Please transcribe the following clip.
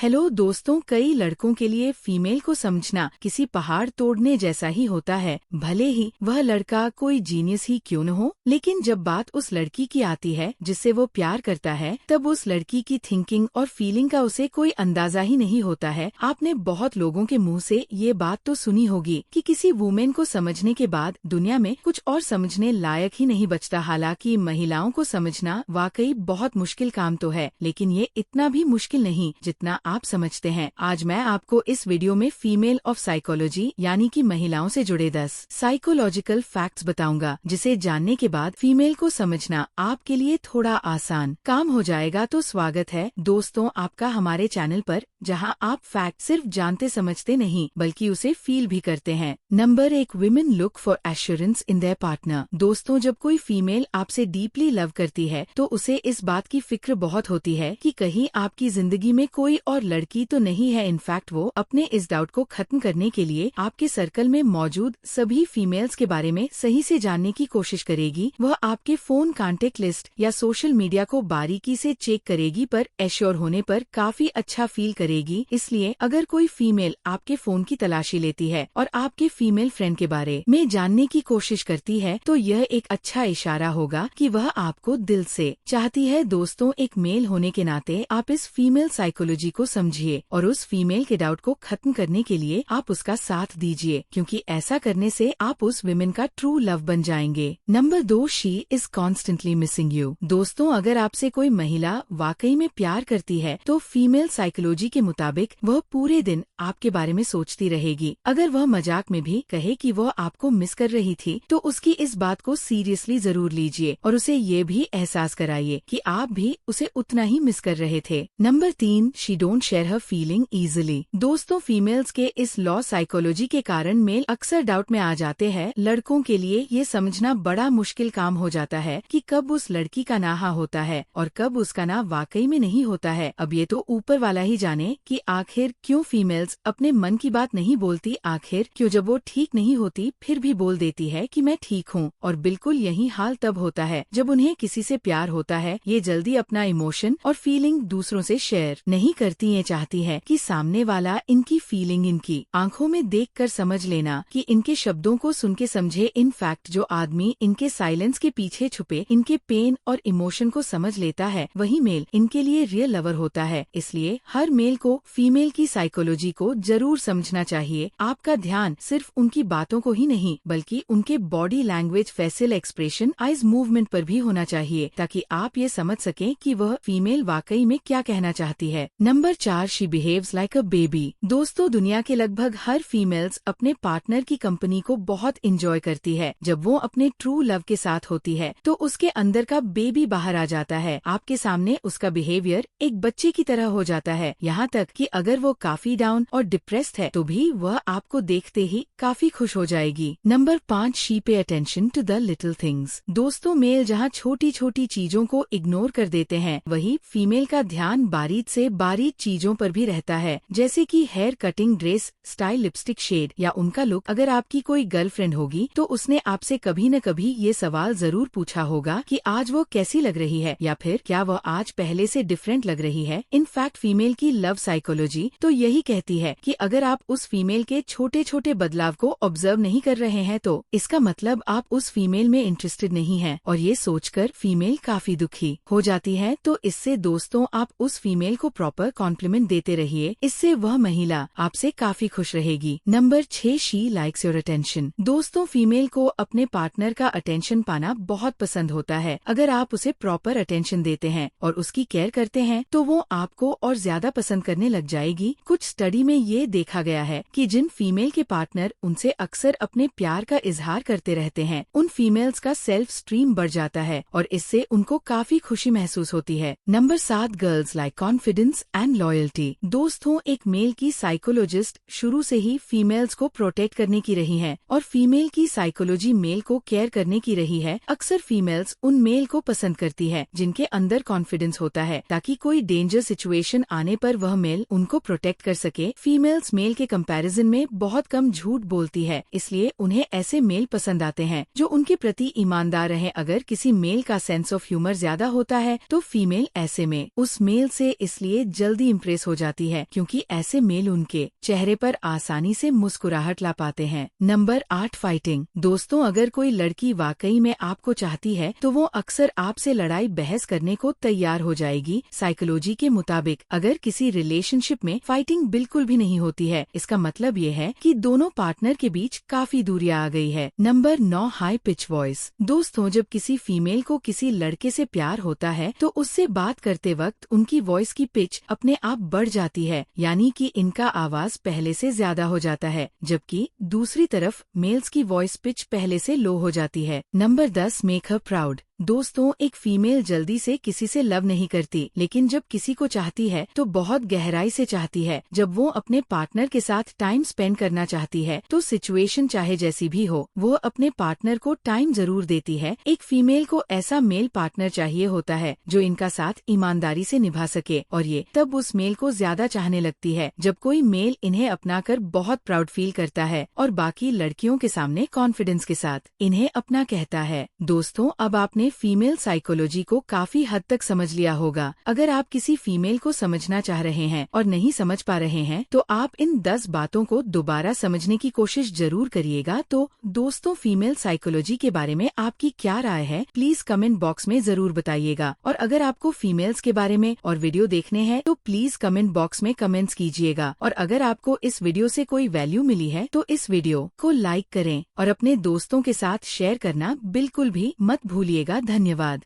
Hello दोस्तों, कई लड़कों के लिए फीमेल को समझना किसी पहाड़ तोड़ने जैसा ही होता है, भले ही वह लड़का कोई जीनियस ही क्यों न हो। लेकिन जब बात उस लड़की की आती है जिससे वो प्यार करता है, तब उस लड़की की थिंकिंग और फीलिंग का उसे कोई अंदाजा ही नहीं होता है। आपने बहुत लोगों के मुंह से ये बात तो सुनी होगी कि किसी वुमेन को समझने के बाद दुनिया में कुछ और समझने लायक ही नहीं बचता। हालांकि महिलाओं को समझना वाकई बहुत मुश्किल काम तो है, लेकिन ये इतना भी मुश्किल नहीं जितना आप समझते हैं। आज मैं आपको इस वीडियो में फीमेल ऑफ साइकोलॉजी यानी कि महिलाओं से जुड़े 10 साइकोलॉजिकल फैक्ट्स बताऊंगा, जिसे जानने के बाद फीमेल को समझना आपके लिए थोड़ा आसान काम हो जाएगा। तो स्वागत है दोस्तों आपका हमारे चैनल पर, जहां आप फैक्ट सिर्फ जानते समझते नहीं बल्कि उसे फील भी करते हैं। Number 1, women look for assurance in their partner. दोस्तों, जब कोई फीमेल आपसे डीपली लव करती है तो उसे इस बात की फिक्र बहुत होती है कि कहीं आपकी जिंदगी में कोई और लड़की तो नहीं है। इनफैक्ट वो अपने इस डाउट को खत्म करने के लिए आपके सर्कल में मौजूद सभी फीमेल्स के बारे में सही से जानने की कोशिश करेगी। वह आपके फोन कॉन्टेक्ट लिस्ट या सोशल मीडिया को बारीकी से चेक करेगी, पर एश्योर होने पर काफी अच्छा फील करेगी। इसलिए अगर कोई फीमेल आपके फोन की तलाशी लेती है और आपके फीमेल फ्रेंड के बारे में जानने की कोशिश करती है, तो यह एक अच्छा इशारा होगा कि वह आपको दिल से चाहती है। दोस्तों, एक मेल होने के नाते आप इस फीमेल साइकोलॉजी को समझिए और उस फीमेल के डाउट को खत्म करने के लिए आप उसका साथ दीजिए, क्योंकि ऐसा करने से आप उस विमेन का ट्रू लव बन जाएंगे। Number 2, she is constantly missing you. दोस्तों, अगर आपसे कोई महिला वाकई में प्यार करती है तो फीमेल साइकोलॉजी के मुताबिक वह पूरे दिन आपके बारे में सोचती रहेगी। अगर वह मजाक में भी कहे कि वह आपको मिस कर रही थी, तो उसकी इस बात को सीरियसली जरूर लीजिए और उसे ये भी एहसास कराइए कि आप भी उसे उतना ही मिस कर रहे थे। Number 3, she don't share her feeling easily. दोस्तों, फीमेल्स के इस लॉ साइकोलॉजी के कारण मेल अक्सर डाउट में आ जाते हैं। लड़कों के लिए ये समझना बड़ा मुश्किल काम हो जाता है कि कब उस लड़की का नाहा होता है और कब उसका ना वाकई में नहीं होता है। अब ये तो ऊपर वाला ही जाने कि आखिर क्यों फीमेल्स अपने मन की बात नहीं बोलती। आखिर क्यों जब वो ठीक नहीं होती फिर भी बोल देती है कि मैं ठीक हूँ। और बिल्कुल यही हाल तब होता है जब उन्हें किसी से प्यार होता है। ये जल्दी अपना इमोशन और फीलिंग दूसरों से शेयर नहीं करती। ये चाहती है कि सामने वाला इनकी फीलिंग इनकी आंखों में देखकर समझ लेना, कि इनके शब्दों को सुन के समझे। इनफैक्ट जो आदमी इनके साइलेंस के पीछे छुपे इनके पेन और इमोशन को समझ लेता है, वही मेल इनके लिए रियल लवर होता है। इसलिए हर मेल को फीमेल की साइकोलॉजी को जरूर समझना चाहिए। आपका ध्यान सिर्फ उनकी बातों को ही नहीं बल्कि उनके body language, facial expression, eyes movement पर भी होना चाहिए, ताकि आप ये समझ सकें कि वह फीमेल वाकई में क्या कहना चाहती है। Number 4, she behaves like a baby. दोस्तों, दुनिया के लगभग हर फीमेल्स अपने पार्टनर की कंपनी को बहुत इंजॉय करती है। जब वो अपने ट्रू लव के साथ होती है तो उसके अंदर का बेबी बाहर आ जाता है। आपके सामने उसका बिहेवियर एक बच्चे की तरह हो जाता है, यहाँ तक कि अगर वो काफी डाउन और डिप्रेस्ड है तो भी वह आपको देखते ही काफी खुश हो जाएगी। Number 5, she pay attention to the little things. दोस्तों, मेल जहाँ छोटी छोटी चीजों को इग्नोर कर देते हैं, वही फीमेल का ध्यान बारीक से बारीक चीजों पर भी रहता है, जैसे कि hair cutting, dress style, lipstick shade या उनका लुक। अगर आपकी कोई गर्लफ्रेंड होगी तो उसने आपसे कभी न कभी ये सवाल जरूर पूछा होगा कि आज वो कैसी लग रही है, या फिर क्या वह आज पहले से डिफरेंट लग रही है। इनफैक्ट फीमेल की लव साइकोलॉजी तो यही कहती है कि अगर आप उस फीमेल के छोटे छोटे बदलाव को ऑब्जर्व नहीं कर रहे हैं तो इसका मतलब आप उस फीमेल में इंटरेस्टेड नहीं हैं, और ये सोचकर फीमेल काफी दुखी हो जाती है। तो इससे दोस्तों, आप उस फीमेल को प्रॉपर कॉम्प्लीमेंट देते रहिए, इससे वह महिला आपसे काफी खुश रहेगी। Number 6, she likes your attention. दोस्तों, फीमेल को अपने पार्टनर का अटेंशन पाना बहुत पसंद होता है। अगर आप उसे प्रॉपर अटेंशन देते हैं और उसकी केयर करते हैं तो वो आपको और ज्यादा पसंद करने लग जाएगी। कुछ स्टडी में ये देखा गया है कि जिन फीमेल के पार्टनर उनसे अक्सर अपने प्यार का इजहार करते रहते हैं, उन फीमेल्स का सेल्फ स्टीम बढ़ जाता है और इससे उनको काफी खुशी महसूस होती है। Number 7, girls like confidence and loyalty. दोस्तों, एक मेल की साइकोलॉजिस्ट शुरू से ही फीमेल्स को प्रोटेक्ट करने की रही है और फीमेल की साइकोलॉजी मेल को केयर करने की रही है। अक्सर फीमेल्स उन मेल को पसंद करती है जिनके अंदर कॉन्फिडेंस होता है, ताकि कोई डेंजर सिचुएशन आने पर वह मेल उनको प्रोटेक्ट कर सके। फीमेल्स मेल के कंपैरिजन में बहुत कम झूठ बोलती है, इसलिए उन्हें ऐसे मेल पसंद आते हैं जो उनके प्रति ईमानदार रहे। अगर किसी मेल का सेंस ऑफ ह्यूमर ज्यादा होता है तो फीमेल ऐसे में उस मेल से इसलिए जल्दी इम्प्रेस हो जाती है, क्योंकि ऐसे मेल उनके चेहरे पर आसानी से मुस्कुराहट ला पाते हैं। Number 8, fighting. दोस्तों, अगर कोई लड़की वाकई में आपको चाहती है तो वो अक्सर आपसे लड़ाई बहस करने को तैयार हो जाएगी। साइकोलॉजी के मुताबिक अगर किसी रिलेशनशिप में फाइटिंग बिल्कुल भी नहीं होती है, इसका मतलब ये है कि दोनों पार्टनर के बीच काफी दूरियां आ गई है। Number 9, high pitch voice. दोस्तों, जब किसी फीमेल को किसी लड़के से प्यार होता है तो उससे बात करते वक्त उनकी वॉइस की पिच अपने आप बढ़ जाती है, यानी कि इनका आवाज पहले से ज्यादा हो जाता है, जबकि दूसरी तरफ मेल्स की वॉइस पिच पहले से लो हो जाती है। Number 10, make her proud. दोस्तों, एक फीमेल जल्दी से किसी से लव नहीं करती, लेकिन जब किसी को चाहती है तो बहुत गहराई से चाहती है। जब वो अपने पार्टनर के साथ टाइम स्पेंड करना चाहती है तो सिचुएशन चाहे जैसी भी हो, वो अपने पार्टनर को टाइम जरूर देती है। एक फीमेल को ऐसा मेल पार्टनर चाहिए होता है जो इनका साथ ईमानदारी से निभा सके, और ये तब उस मेल को ज्यादा चाहने लगती है जब कोई मेल इन्हें अपनाकर बहुत प्राउड फील करता है और बाकी लड़कियों के सामने कॉन्फिडेंस के साथ इन्हें अपना कहता है। दोस्तों, अब आपने फीमेल साइकोलॉजी को काफी हद तक समझ लिया होगा। अगर आप किसी फीमेल को समझना चाह रहे हैं और नहीं समझ पा रहे हैं तो आप इन 10 बातों को दोबारा समझने की कोशिश जरूर करिएगा। तो दोस्तों, फीमेल साइकोलॉजी के बारे में आपकी क्या राय है, प्लीज कमेंट बॉक्स में जरूर बताइएगा। और अगर आपको फीमेल्स के बारे में और वीडियो देखने हैं तो प्लीज कमेंट बॉक्स में कमेंट्स कीजिएगा। और अगर आपको इस वीडियो से कोई वैल्यू मिली है तो इस वीडियो को लाइक करें और अपने दोस्तों के साथ शेयर करना बिल्कुल भी मत भूलिएगा। धन्यवाद।